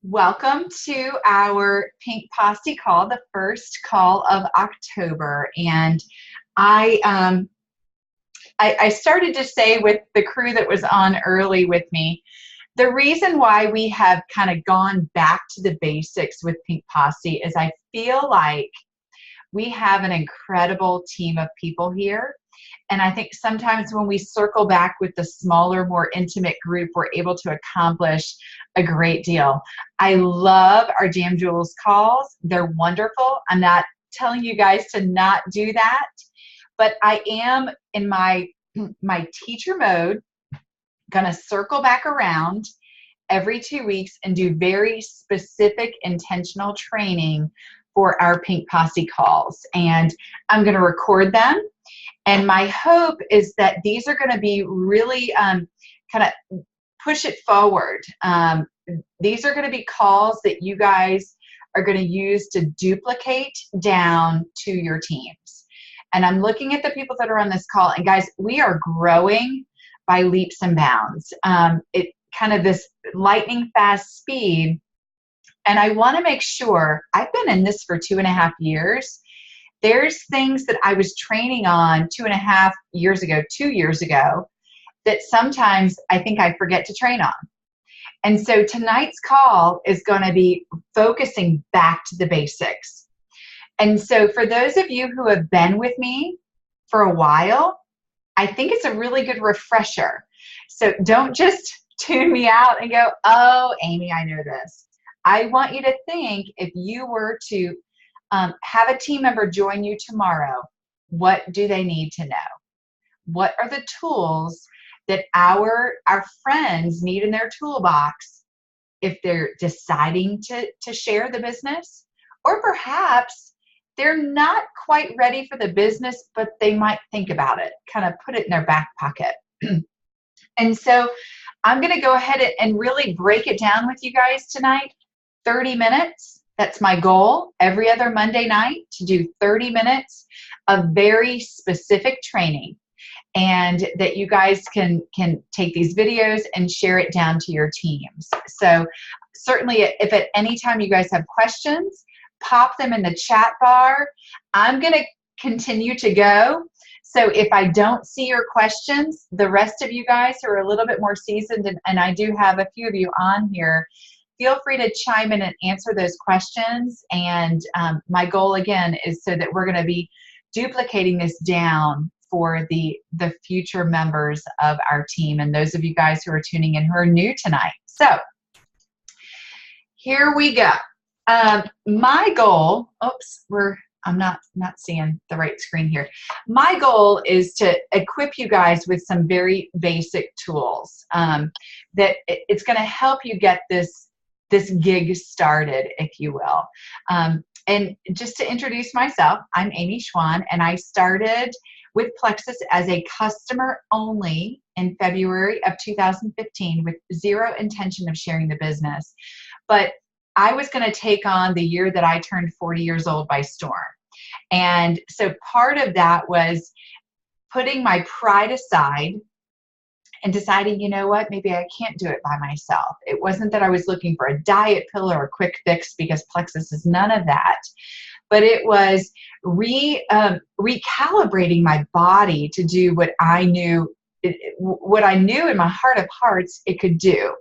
Welcome to our Pink Posse call, the first call of October. And I, um, I started to say with the crew that was on early with me, the reason why we have kind of gone back to the basics with Pink Posse is I feel like we have an incredible team of people here. And I think sometimes when we circle back with the smaller, more intimate group, we're able to accomplish a great deal. I love our Jam Jewels calls. They're wonderful. I'm not telling you guys to not do that, but I am in my teacher mode, going to circle back around every 2 weeks and do very specific intentional training for our Pink Posse calls. And I'm going to record them. And my hope is that these are going to be really kind of push it forward. These are going to be calls that you guys are going to use to duplicate down to your teams. And I'm looking at the people that are on this call, and guys, we are growing by leaps and bounds. It kind of this lightning fast speed. And I want to make sure, I've been in this for 2.5 years. There's things that I was training on 2.5 years ago, 2 years ago, that sometimes I think I forget to train on. And so tonight's call is going to be focusing back to the basics. And so for those of you who have been with me for a while, I think it's a really good refresher. So don't just tune me out and go, oh, Amy, I know this. I want you to think, if you were to have a team member join you tomorrow, what do they need to know? What are the tools that our friends need in their toolbox if they're deciding to share the business? Or perhaps they're not quite ready for the business, but they might think about it, kind of put it in their back pocket. And so I'm going to go ahead and really break it down with you guys tonight. 30 minutes. That's my goal every other Monday night, to do 30 minutes of very specific training, and that you guys can take these videos and share it down to your teams. So certainly if at any time you guys have questions, pop them in the chat bar. I'm going to continue to go. So if I don't see your questions, the rest of you guys who are a little bit more seasoned, and I do have a few of you on here, feel free to chime in and answer those questions. And my goal, again, is so that we're going to be duplicating this down for the future members of our team and those of you guys who are tuning in who are new tonight. So here we go. My goal, I'm not seeing the right screen here. My goal is to equip you guys with some very basic tools that it's going to help you get this gig started, if you will. And just to introduce myself, I'm Amy Schwan, and I started with Plexus as a customer only in February of 2015 with zero intention of sharing the business. But I was going to take on the year that I turned 40 years old by storm. And so part of that was putting my pride aside and deciding, you know what, maybe I can't do it by myself. It wasn't that I was looking for a diet pill or a quick fix, because Plexus is none of that. But it was recalibrating my body to do what I knew in my heart of hearts it could do.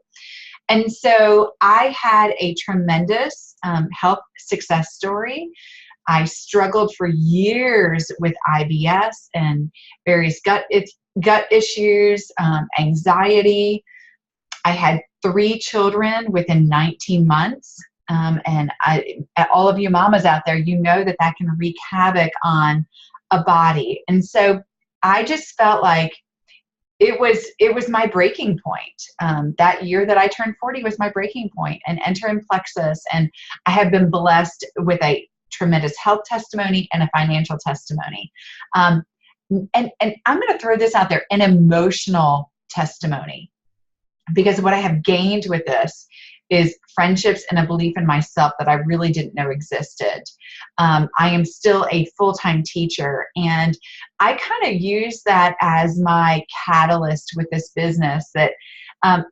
And so I had a tremendous health success story. I struggled for years with IBS and various gut issues, anxiety. I had 3 children within 19 months. And all of you mamas out there, you know that can wreak havoc on a body. And so I just felt like it was my breaking point. That year that I turned 40 was my breaking point, and entering Plexus. And I have been blessed with a tremendous health testimony and a financial testimony. And I'm going to throw this out there, an emotional testimony, because what I have gained with this is friendships and a belief in myself that I really didn't know existed. I am still a full-time teacher, and I kind of use that as my catalyst with this business, that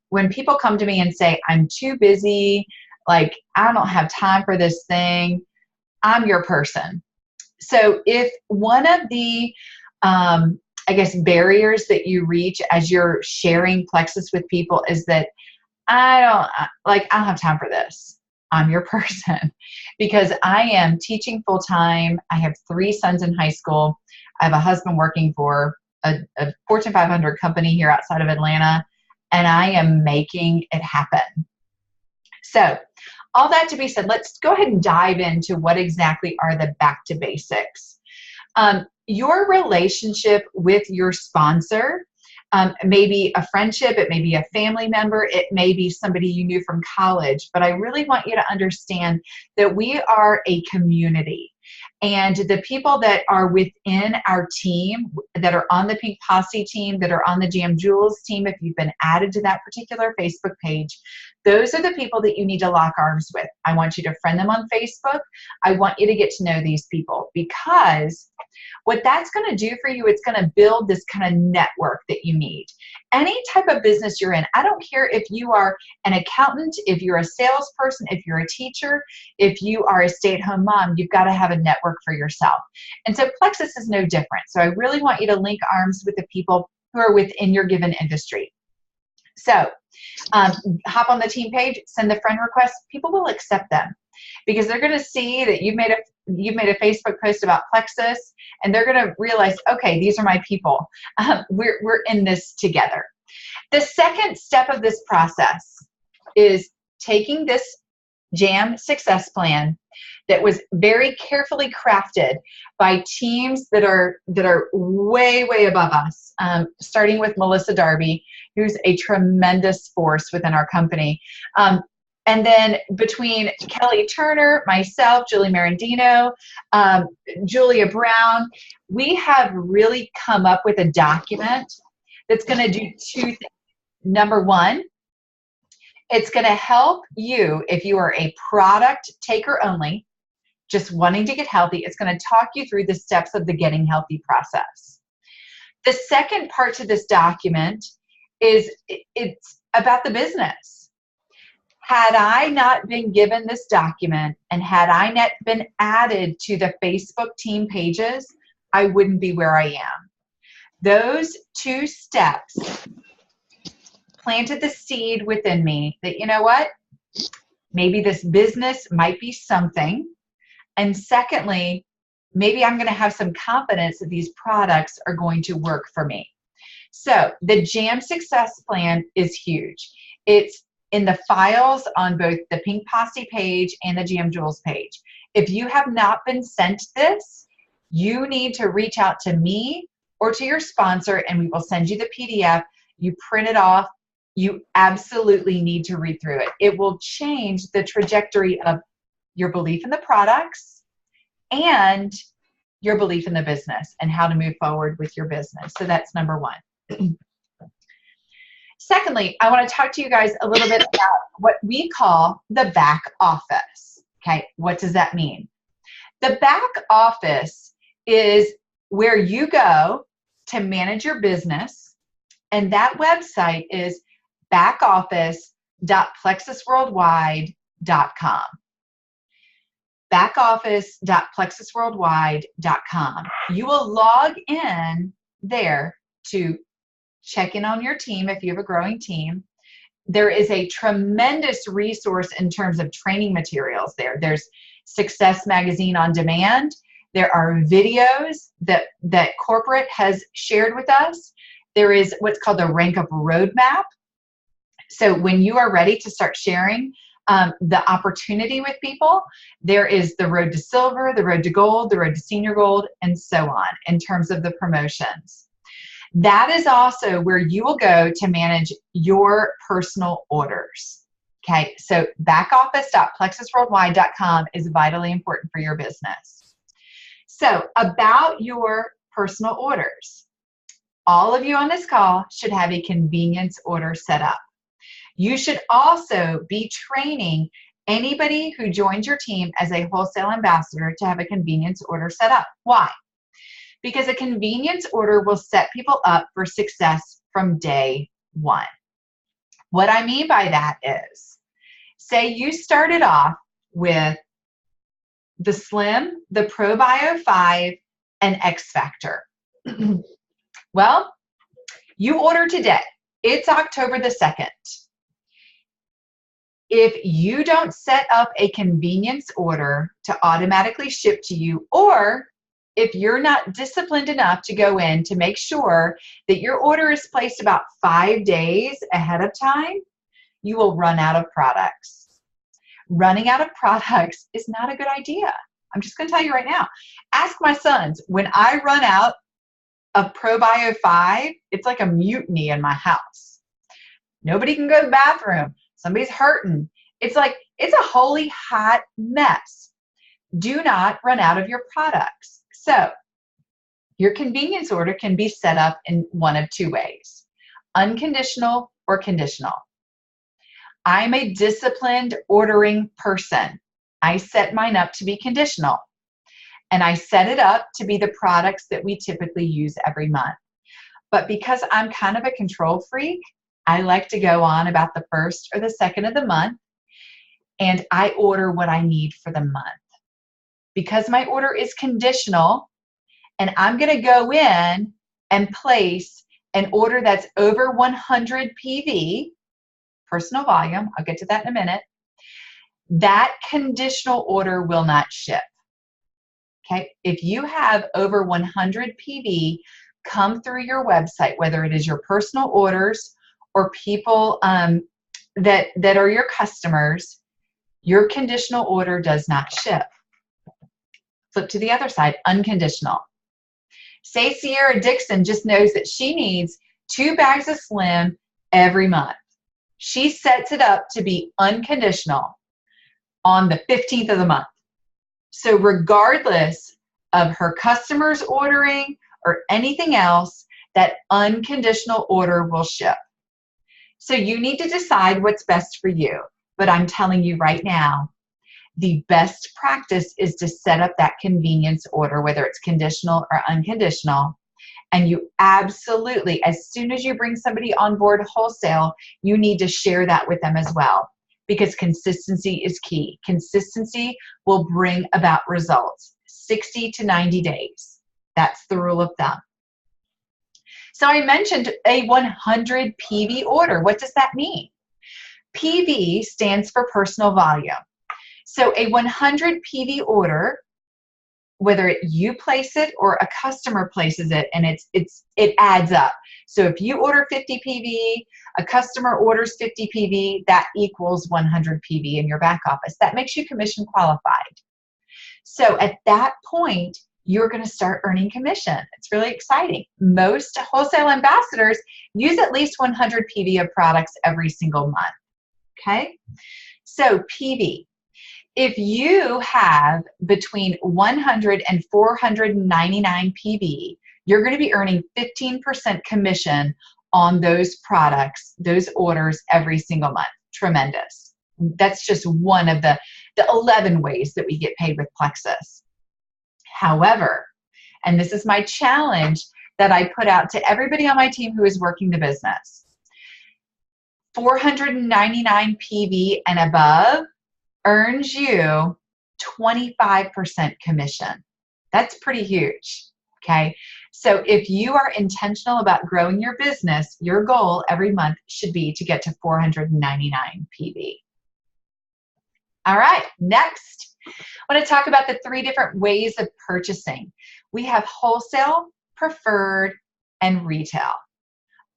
when people come to me and say, I'm too busy, Like, I don't have time for this thing. I'm your person. So if one of the, I guess, barriers that you reach as you're sharing Plexus with people is that I don't have time for this. I'm your person because I am teaching full time. I have 3 sons in high school. I have a husband working for a Fortune 500 company here outside of Atlanta, and I am making it happen. So all that to be said, let's go ahead and dive into what exactly are the back to basics. Your relationship with your sponsor, maybe a friendship, it may be a family member, it may be somebody you knew from college, but I really want you to understand that we are a community. And the people that are within our team, that are on the Pink Posse team, that are on the Jam Jewels team, if you've been added to that particular Facebook page, those are the people that you need to lock arms with. I want you to friend them on Facebook. I want you to get to know these people, because what that's going to do for you, it's going to build this kind of network that you need. Any type of business you're in, I don't care if you are an accountant, if you're a salesperson, if you're a teacher, if you are a stay-at-home mom, you've got to have a network for yourself. And so Plexus is no different. So I really want you to link arms with the people who are within your given industry. So hop on the team page, send the friend request. People will accept them because they're going to see that you've made a Facebook post about Plexus, and they're going to realize, okay, these are my people. We're in this together. The second step of this process is taking this Jam success plan that was very carefully crafted by teams that are way, way above us, starting with Melissa Darby, who's a tremendous force within our company. And then between Kelly Turner, myself, Julie Marandino, Julia Brown, we have really come up with a document that's going to do 2 things. Number one, it's going to help you if you are a product taker only, just wanting to get healthy. It's going to talk you through the steps of the getting healthy process. The second part to this document is it's about the business. Had I not been given this document and had I not been added to the Facebook team pages, I wouldn't be where I am. Those 2 steps planted the seed within me that, you know what, maybe this business might be something. And secondly, maybe I'm going to have some confidence that these products are going to work for me. So the Jam Success Plan is huge. It's in the files on both the Pink Posse page and the Jam Jewels page. If you have not been sent this, you need to reach out to me or to your sponsor, and we will send you the PDF. You print it off. You absolutely need to read through it. It will change the trajectory of your belief in the products and your belief in the business and how to move forward with your business. So that's number one. Secondly, I want to talk to you guys a little bit about what we call the back office. Okay, what does that mean? The back office is where you go to manage your business, and that website is backoffice.plexusworldwide.com. backoffice.plexusworldwide.com. You will log in there to check in on your team if you have a growing team. There is a tremendous resource in terms of training materials there. There's Success Magazine on demand. There are videos that corporate has shared with us. There is what's called the Rank Up Roadmap. So when you are ready to start sharing the opportunity with people, there is the Road to Silver, the Road to Gold, the Road to Senior Gold, and so on in terms of the promotions. That is also where you will go to manage your personal orders. Okay, so backoffice.plexusworldwide.com is vitally important for your business. So about your personal orders, all of you on this call should have a convenience order set up. You should also be training anybody who joins your team as a wholesale ambassador to have a convenience order set up. Why? Because a convenience order will set people up for success from day one. What I mean by that is, say you started off with the Slim, the ProBio 5, and X Factor. Well, you order today. It's October the 2nd. If you don't set up a convenience order to automatically ship to you, or if you're not disciplined enough to go in to make sure that your order is placed about 5 days ahead of time, you will run out of products. Running out of products is not a good idea. I'm just going to tell you right now. Ask my sons. When I run out of ProBio 5, it's like a mutiny in my house. Nobody can go to the bathroom. Somebody's hurting. It's a holy hot mess. Do not run out of your products. So your convenience order can be set up in one of two ways: unconditional or conditional. I'm a disciplined ordering person. I set mine up to be conditional, and I set it up to be the products that we typically use every month. But because I'm kind of a control freak, I like to go on about the 1st or the 2nd of the month, and I order what I need for the month. Because my order is conditional, and I'm going to go in and place an order that's over 100 PV, personal volume, I'll get to that in a minute, that conditional order will not ship. Okay, if you have over 100 PV come through your website, whether it is your personal orders or people that are your customers, your conditional order does not ship. Flip to the other side, unconditional. Say Sierra Dixon just knows that she needs 2 bags of Slim every month. She sets it up to be unconditional on the 15th of the month. So regardless of her customers ordering or anything else, that unconditional order will ship. So you need to decide what's best for you. But I'm telling you right now, the best practice is to set up that convenience order, whether it's conditional or unconditional. And you absolutely, as soon as you bring somebody on board wholesale, you need to share that with them as well, because consistency is key. Consistency will bring about results. 60 to 90 days. That's the rule of thumb. So I mentioned a 100 PV order. What does that mean? PV stands for personal volume. So a 100 PV order, whether you place it or a customer places it, and it adds up. So if you order 50 PV, a customer orders 50 PV, that equals 100 PV in your back office. That makes you commission qualified. So at that point, you're going to start earning commission. It's really exciting. Most wholesale ambassadors use at least 100 PV of products every single month. Okay? So PV. If you have between 100 and 499 PV, you're going to be earning 15% commission on those products, those orders every single month. Tremendous. That's just one of the 11 ways that we get paid with Plexus. However, and this is my challenge that I put out to everybody on my team who is working the business, 499 PV and above earns you 25% commission. That's pretty huge, okay? So if you are intentional about growing your business, your goal every month should be to get to 499 PV. All right, next, I want to talk about the 3 different ways of purchasing. We have wholesale, preferred, and retail.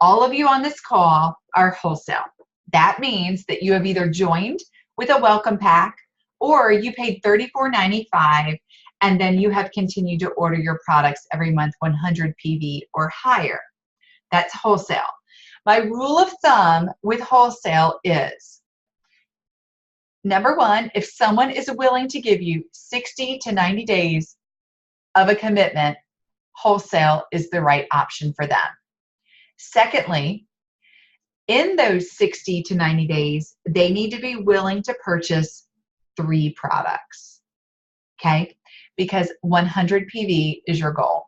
All of you on this call are wholesale. That means that you have either joined with a welcome pack, or you paid $34.95 and then you have continued to order your products every month 100 PV or higher. That's wholesale. My rule of thumb with wholesale is, number 1, if someone is willing to give you 60 to 90 days of a commitment, wholesale is the right option for them. Secondly, in those 60 to 90 days, they need to be willing to purchase 3 products, okay? Because 100 PV is your goal.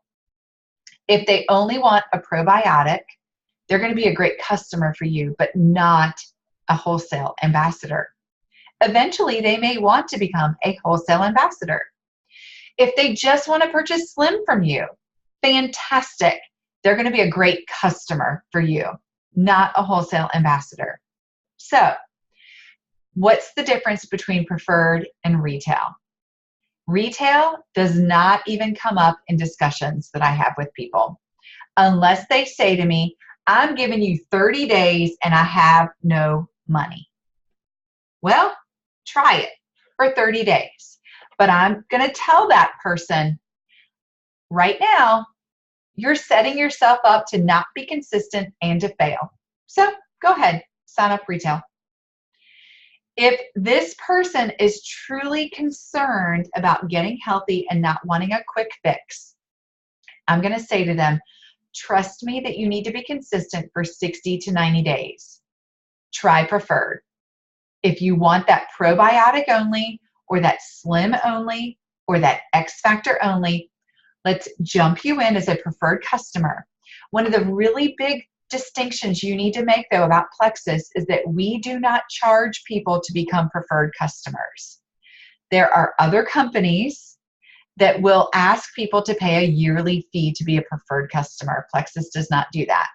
If they only want a probiotic, they're going to be a great customer for you, but not a wholesale ambassador. Eventually, they may want to become a wholesale ambassador. If they just want to purchase Slim from you, fantastic. They're going to be a great customer for you, not a wholesale ambassador. So, what's the difference between preferred and retail? Retail does not even come up in discussions that I have with people unless they say to me, I'm giving you 30 days and I have no money. Well, try it for 30 days. But I'm going to tell that person right now, you're setting yourself up to not be consistent and to fail. So go ahead, sign up retail. If this person is truly concerned about getting healthy and not wanting a quick fix, I'm going to say to them, trust me that you need to be consistent for 60 to 90 days. Try preferred. If you want that probiotic only, or that Slim only, or that X Factor only, let's jump you in as a preferred customer. One of the really big distinctions you need to make, though, about Plexus is that we do not charge people to become preferred customers. There are other companies that will ask people to pay a yearly fee to be a preferred customer. Plexus does not do that.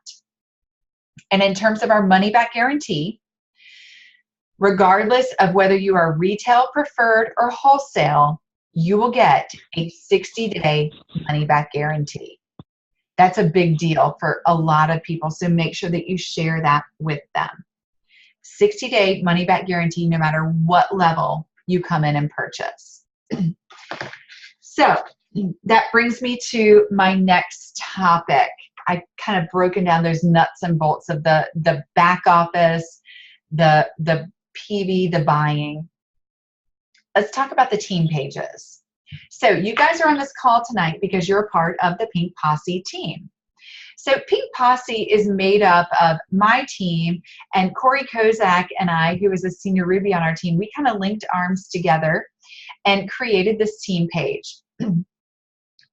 And in terms of our money-back guarantee, regardless of whether you are retail, preferred, or wholesale, you will get a 60-day money-back guarantee. That's a big deal for a lot of people, so make sure that you share that with them. 60-day money-back guarantee no matter what level you come in and purchase. So that brings me to my next topic. I kind of broken down those nuts and bolts of the back office, the PV, the buying. Let's talk about the team pages. So you guys are on this call tonight because you're a part of the Pink Posse team. So Pink Posse is made up of my team and Corey Kozak and I, who is a senior Ruby on our team. We kind of linked arms together and created this team page.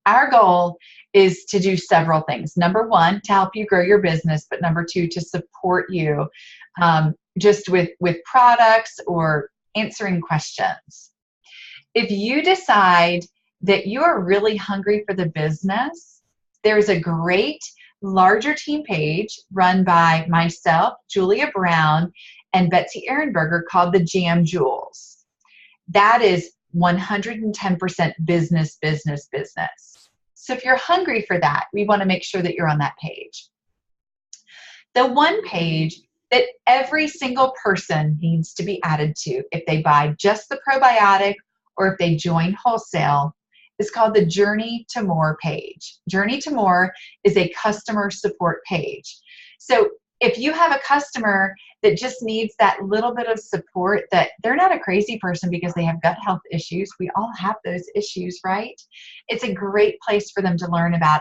Our goal is to do several things. Number one, to help you grow your business, but number two, to support you just with products or answering questions. If you decide that you are really hungry for the business, there's a great larger team page run by myself, Julia Brown, and Betsy Ehrenberger called the Jam Jewels. That is 110% business, business, business. So if you're hungry for that, we want to make sure that you're on that page. The one page that every single person needs to be added to if they buy just the probiotic or if they join wholesale is called the Journey to More page. Journey to More is a customer support page. So if you have a customer that just needs that little bit of support, that they're not a crazy person because they have gut health issues, we all have those issues, right? It's a great place for them to learn about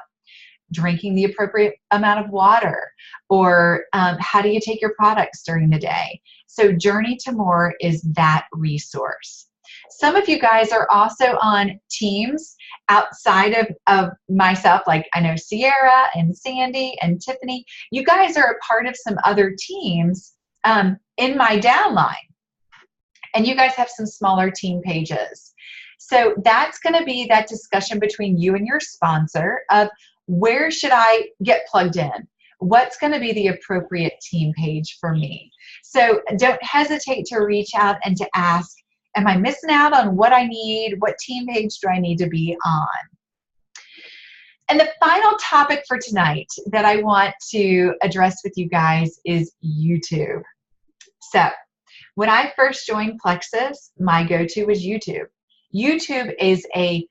drinking the appropriate amount of water, or how do you take your products during the day. So Journey to More is that resource. Some of you guys are also on teams outside of myself, like I know Sierra and Sandy and Tiffany. You guys are a part of some other teams in my downline, and you guys have some smaller team pages. So that's going to be that discussion between you and your sponsor of where should I get plugged in? What's going to be the appropriate team page for me? So don't hesitate to reach out and to ask, am I missing out on what I need? What team page do I need to be on? And the final topic for tonight that I want to address with you guys is YouTube. So when I first joined Plexus, my go-to was YouTube. YouTube is a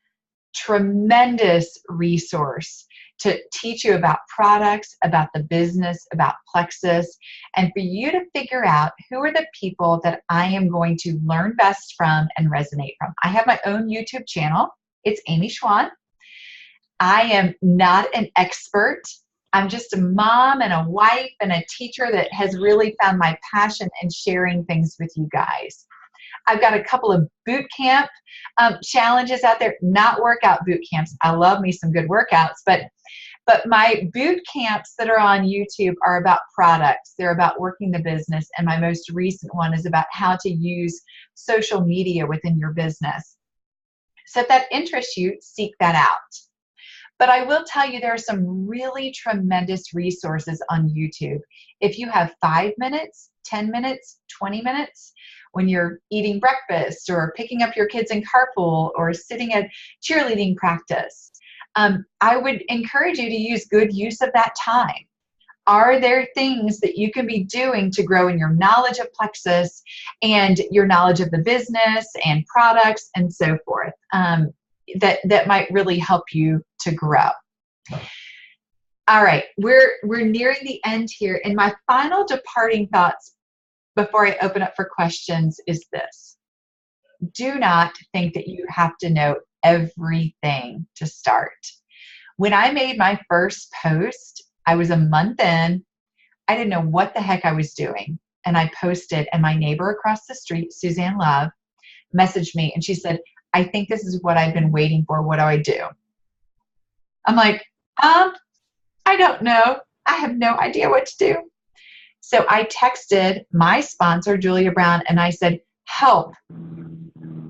tremendous resource to teach you about products, about the business, about Plexus, and for you to figure out who are the people that I am going to learn best from and resonate from. I have my own YouTube channel. It's Amy Schwan. I am not an expert. I'm just a mom and a wife and a teacher that has really found my passion in sharing things with you guys. I've got a couple of boot camp challenges out there, not workout boot camps. I love me some good workouts, but But my boot camps that are on YouTube are about products. They're about working the business. And my most recent one is about how to use social media within your business. So if that interests you, seek that out. But I will tell you, there are some really tremendous resources on YouTube. If you have 5 minutes, 10 minutes, 20 minutes, when you're eating breakfast or picking up your kids in carpool or sitting at cheerleading practice, I would encourage you to use good use of that time. Are there things that you can be doing to grow in your knowledge of Plexus and your knowledge of the business and products and so forth that might really help you to grow? All right, we're nearing the end here, and my final departing thoughts before I open up for questions is this. Do not think that you have to know everything to start. When I made my first post, I was a month in. I didn't know what the heck I was doing. And I posted, and my neighbor across the street, Suzanne Love, messaged me, and she said, I think this is what I've been waiting for. What do I do? I'm like, I don't know. I have no idea what to do. So I texted my sponsor, Julia Brown, and I said, help.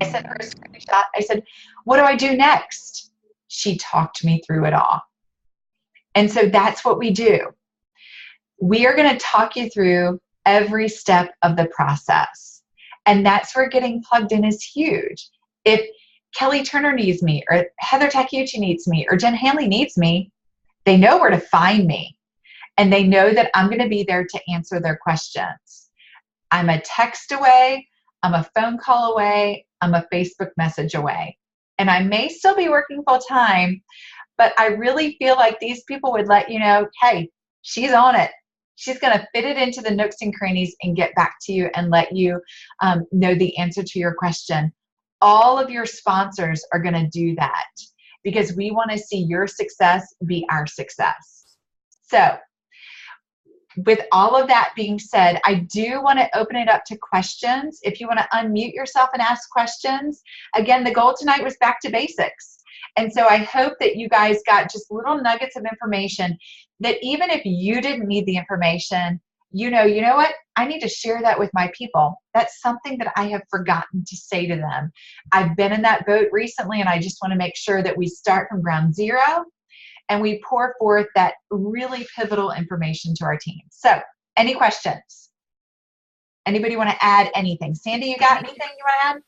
I sent her a screenshot. I said, what do I do next? She talked me through it all. And so that's what we do. We are going to talk you through every step of the process. And that's where getting plugged in is huge. If Kelly Turner needs me, or Heather Takeuchi needs me, or Jen Hanley needs me, they know where to find me. And they know that I'm going to be there to answer their questions. I'm a text away. I'm a phone call away. I'm a Facebook message away. And I may still be working full time, but I really feel like these people would let you know, hey, she's on it. She's going to fit it into the nooks and crannies and get back to you and let you know the answer to your question. All of your sponsors are going to do that because we want to see your success be our success. So with all of that being said, I do want to open it up to questions. If you want to unmute yourself and ask questions, again, the goal tonight was back to basics. And so I hope that you guys got just little nuggets of information that even if you didn't need the information, you know what? I need to share that with my people. That's something that I have forgotten to say to them. I've been in that boat recently, and I just want to make sure that we start from ground zero and we pour forth that really pivotal information to our team. So, any questions? Anybody want to add anything? Sandy, you got anything you want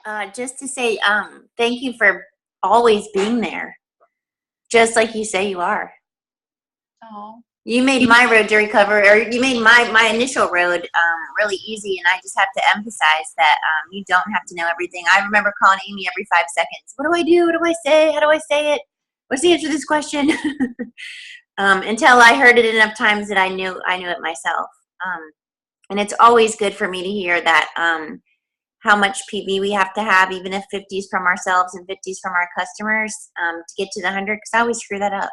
to add? Just to say thank you for always being there, just like you say you are. Oh. You made my road to recover, or you made my initial road really easy, and I just have to emphasize that you don't have to know everything. I remember calling Amy every 5 seconds. What do I do? What do I say? How do I say it? What's the answer to this question? Until I heard it enough times that I knew it myself. And it's always good for me to hear that how much PV we have to have, even if 50s from ourselves and 50s from our customers, to get to the 100, because I always screw that up.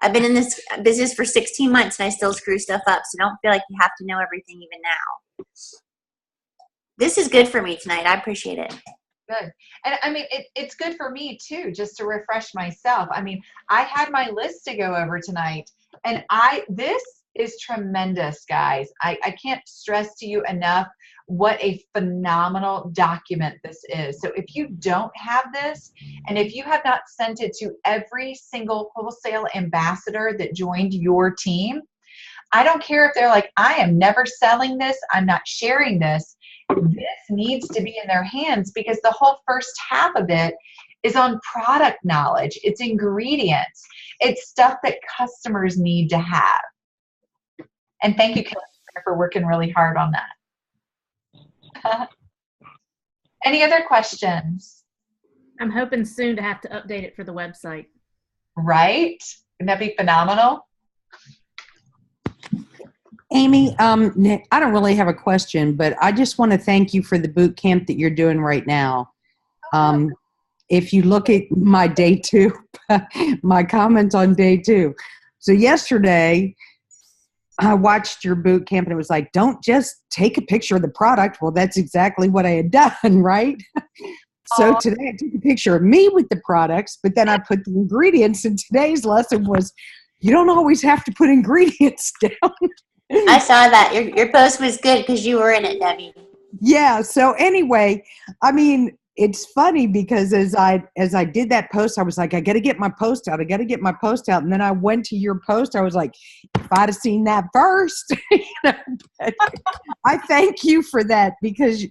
I've been in this business for 16 months and I still screw stuff up. So don't feel like you have to know everything even now. This is good for me tonight. I appreciate it. Good. And I mean, it's good for me too, just to refresh myself. I mean, I had my list to go over tonight, and this is tremendous, guys. I can't stress to you enough what a phenomenal document this is. So if you don't have this, and if you have not sent it to every single wholesale ambassador that joined your team, I don't care if they're like, I am never selling this, I'm not sharing this. This needs to be in their hands, because the whole first half of it is on product knowledge. It's ingredients. It's stuff that customers need to have. And thank you, Kelly, for working really hard on that. Any other questions? I'm hoping soon to have to update it for the website. Right? Wouldn't that be phenomenal? Amy, I don't really have a question, but I just want to thank you for the boot camp that you're doing right now. If you look at my day 2, my comments on day 2. So yesterday, I watched your boot camp and it was like, don't just take a picture of the product. Well, that's exactly what I had done, right? So today I took a picture of me with the products, but then I put the ingredients. And today's lesson was, you don't always have to put ingredients down. I saw that. Your post was good because you were in it, Debbie. Yeah. So anyway, I mean, it's funny because as I did that post, I was like, I got to get my post out. I got to get my post out. And then I went to your post. I was like, if I'd have seen that first, but I thank you for that because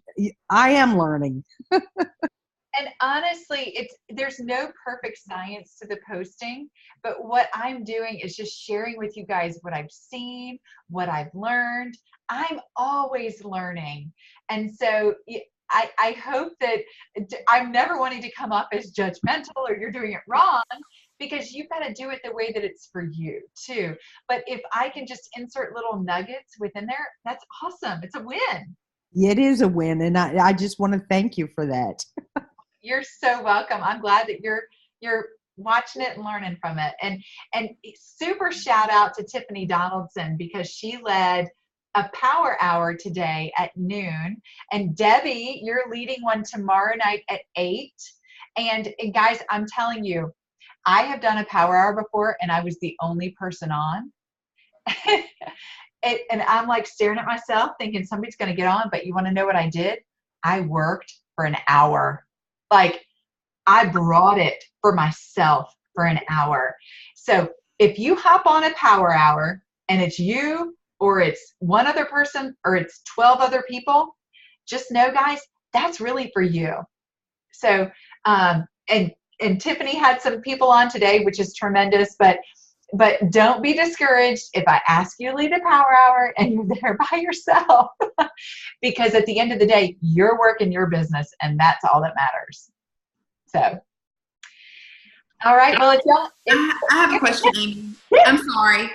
I am learning. And honestly, there's no perfect science to the posting, but what I'm doing is just sharing with you guys what I've seen, what I've learned. I'm always learning. And so I hope that I'm never wanting to come off as judgmental or you're doing it wrong, because you've got to do it the way that it's for you too. But if I can just insert little nuggets within there, that's awesome. It's a win. It is a win. And I just want to thank you for that. You're so welcome. I'm glad that you're watching it and learning from it. And super shout out to Tiffany Donaldson, because she led a power hour today at noon. And Debbie, you're leading one tomorrow night at 8. And guys, I'm telling you, I have done a power hour before and I was the only person on. And I'm like staring at myself thinking somebody's going to get on, but you want to know what I did? I worked for an hour. Like, I brought it for myself for an hour. So if you hop on a power hour and it's you or it's one other person or it's 12 other people, just know, guys, that's really for you. So, and Tiffany had some people on today, which is tremendous, but don't be discouraged if I ask you to lead a power hour and you're there by yourself, because at the end of the day, you're working your business and that's all that matters. So, all right. Well, if y'all, I have a question, Amy. I'm sorry.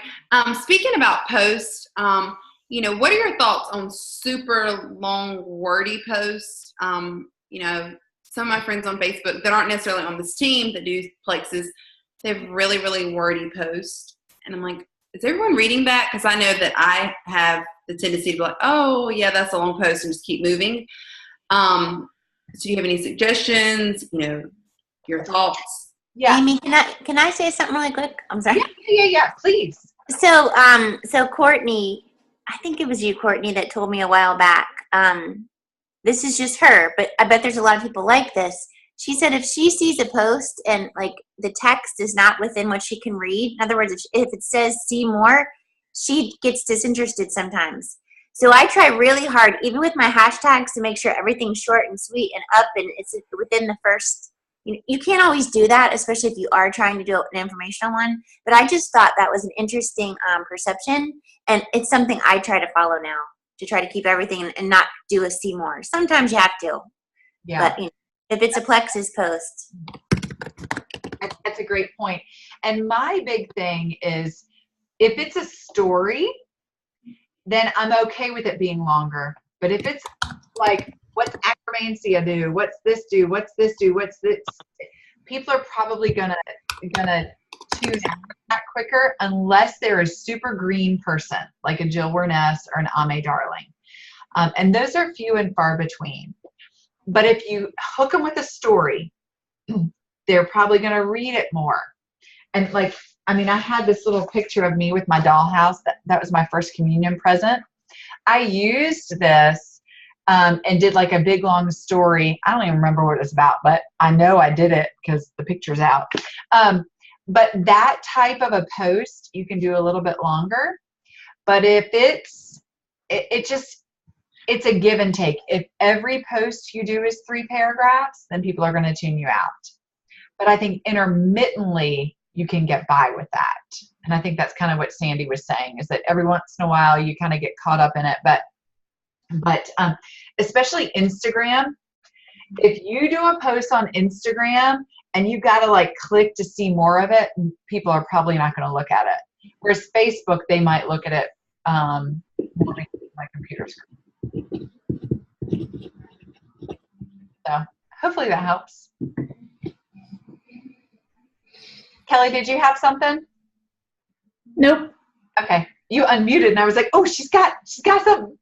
Speaking about posts, what are your thoughts on super long, wordy posts? Some of my friends on Facebook that aren't necessarily on this team that do plexes, they have really, really wordy posts. And I'm like, is everyone reading that? Because I know that I have the tendency to be like, oh, yeah, that's a long post, and just keep moving. So do you have any suggestions, your thoughts? yeah. Amy, can I say something really quick? I'm sorry. Yeah, please. So Courtney, I think it was you, Courtney, that told me a while back. This is just her, but I bet there's a lot of people like this. She said if she sees a post and like the text is not within what she can read, in other words, if it says see more, she gets disinterested sometimes. So I try really hard, even with my hashtags, to make sure everything's short and sweet and up and it's within the first. You can't always do that, especially if you are trying to do an informational one. But I just thought that was an interesting perception, and it's something I try to follow now, to try to keep everything and not do a see more. Sometimes you have to. Yeah. But if it's a Plexus post. That's a great point. And my big thing is, if it's a story, then I'm okay with it being longer. But if it's like, what's acromancy do? What's this do? What's this do? What's this? People are probably gonna tune out that quicker unless they're a super green person, like a Jill Werness or an Ame Darling. And those are few and far between. But if you hook them with a story, they're probably going to read it more. And I had this little picture of me with my dollhouse. That was my first communion present. I used this and did like a big long story. I don't even remember what it was about, but I know I did it because the picture's out. But that type of a post, you can do a little bit longer. But if it's a give and take. If every post you do is 3 paragraphs, then people are going to tune you out. But I think intermittently you can get by with that. And I think that's kind of what Sandy was saying, is that every once in a while you kind of get caught up in it. But especially Instagram, if you do a post on Instagram and you got to click to see more of it, people are probably not going to look at it. Whereas Facebook, they might look at it my computer screen. So hopefully that helps. Kelly, did you have something? Nope. Okay. You unmuted and I was like, oh, she's got something.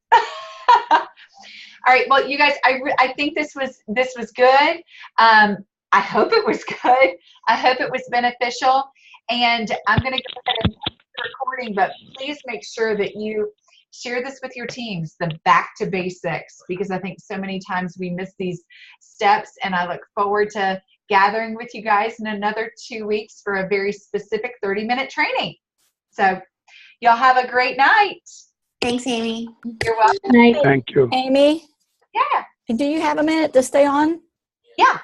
All right. Well, you guys, I think this was good. I hope it was good. I hope it was beneficial. And I'm going to go ahead and end the recording, but please make sure that you share this with your teams, the back to basics, because I think so many times we miss these steps. And I look forward to gathering with you guys in another 2 weeks for a very specific 30-minute training. So y'all have a great night. Thanks, Amy. You're welcome. Night. Thank you. Amy, Yeah. do you have a minute to stay on? Yeah.